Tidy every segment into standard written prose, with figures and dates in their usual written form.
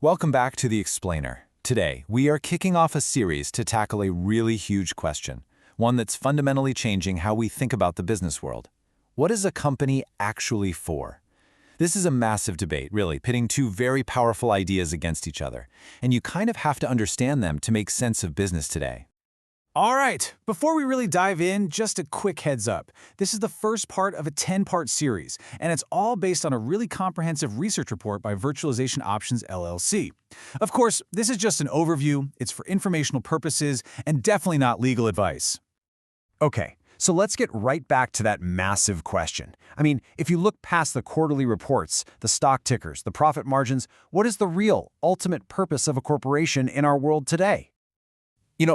Welcome back to The Explainer. Today, we are kicking off a series to tackle a really huge question, one that's fundamentally changing how we think about the business world. What is a company actually for? This is a massive debate, really, pitting two very powerful ideas against each other, and you kind of have to understand them to make sense of business today. All right, before we really dive in, just a quick heads up. This is the first part of a 10-part series, and it's all based on a really comprehensive research report by Virtualization Options LLC. Of course, this is just an overview, it's for informational purposes, and definitely not legal advice. Okay, so let's get right back to that massive question. I mean, if you look past the quarterly reports, the stock tickers, the profit margins, what is the real, ultimate purpose of a corporation in our world today?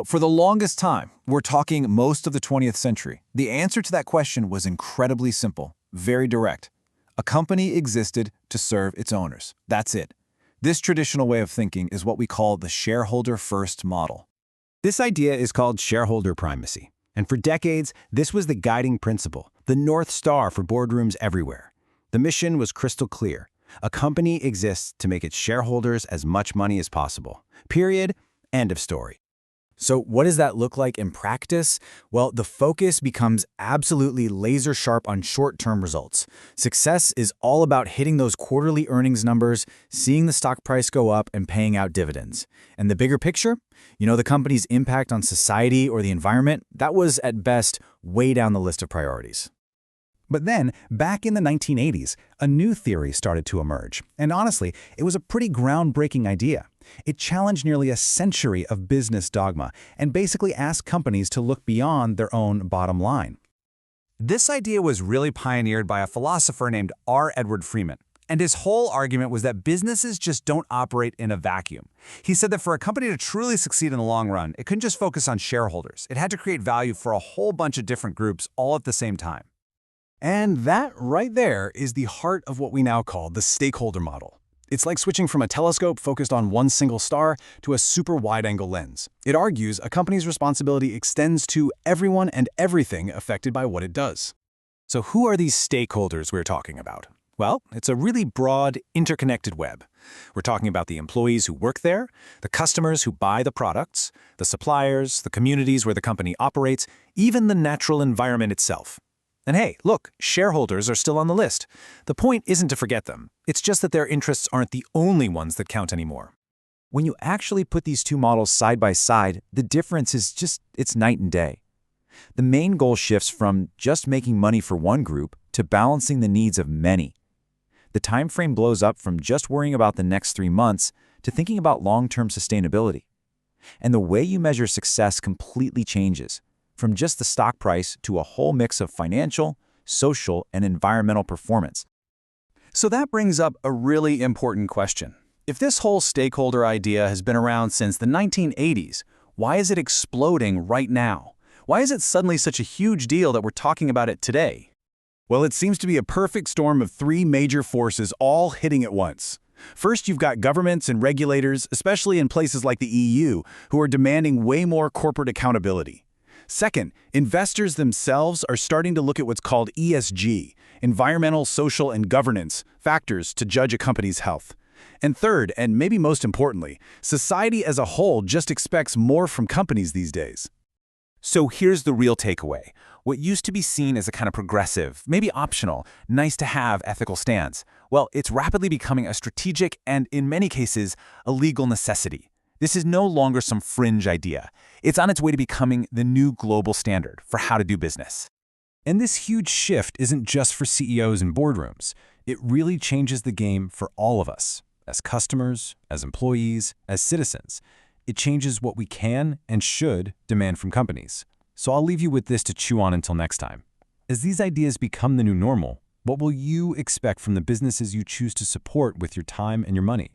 For the longest time, we're talking most of the 20th century, the answer to that question was incredibly simple, very direct. A company existed to serve its owners. That's it. This traditional way of thinking is what we call the shareholder-first model. This idea is called shareholder primacy. And for decades, this was the guiding principle, the North Star for boardrooms everywhere. The mission was crystal clear. A company exists to make its shareholders as much money as possible. Period. End of story. So what does that look like in practice? Well, the focus becomes absolutely laser sharp on short-term results. Success is all about hitting those quarterly earnings numbers, seeing the stock price go up, and paying out dividends. And the bigger picture? The company's impact on society or the environment, that was at best way down the list of priorities. But then, back in the 1980s, a new theory started to emerge. And honestly, it was a pretty groundbreaking idea. It challenged nearly a century of business dogma and basically asked companies to look beyond their own bottom line. This idea was really pioneered by a philosopher named R. Edward Freeman. And his whole argument was that businesses just don't operate in a vacuum. He said that for a company to truly succeed in the long run, it couldn't just focus on shareholders. It had to create value for a whole bunch of different groups all at the same time. And that right there is the heart of what we now call the stakeholder model. It's like switching from a telescope focused on one single star to a super wide-angle lens. It argues a company's responsibility extends to everyone and everything affected by what it does. So who are these stakeholders we're talking about? Well, it's a really broad, interconnected web. We're talking about the employees who work there, the customers who buy the products, the suppliers, the communities where the company operates, even the natural environment itself. And hey, look, shareholders are still on the list. The point isn't to forget them. It's just that their interests aren't the only ones that count anymore. When you actually put these two models side by side, the difference is it's night and day. The main goal shifts from just making money for one group to balancing the needs of many. The time frame blows up from just worrying about the next 3 months to thinking about long-term sustainability. And the way you measure success completely changes, from just the stock price to a whole mix of financial, social, and environmental performance. So that brings up a really important question. If this whole stakeholder idea has been around since the 1980s, why is it exploding right now? Why is it suddenly such a huge deal that we're talking about it today? Well, it seems to be a perfect storm of three major forces all hitting at once. First, you've got governments and regulators, especially in places like the EU, who are demanding way more corporate accountability. Second, investors themselves are starting to look at what's called ESG, environmental, social, and governance factors to judge a company's health. And third, and maybe most importantly, society as a whole just expects more from companies these days. So here's the real takeaway. What used to be seen as a kind of progressive, maybe optional, nice-to-have ethical stance, well, it's rapidly becoming a strategic and, in many cases, a legal necessity. This is no longer some fringe idea. It's on its way to becoming the new global standard for how to do business. And this huge shift isn't just for CEOs and boardrooms. It really changes the game for all of us, as customers, as employees, as citizens. It changes what we can and should demand from companies. So I'll leave you with this to chew on until next time. As these ideas become the new normal, what will you expect from the businesses you choose to support with your time and your money?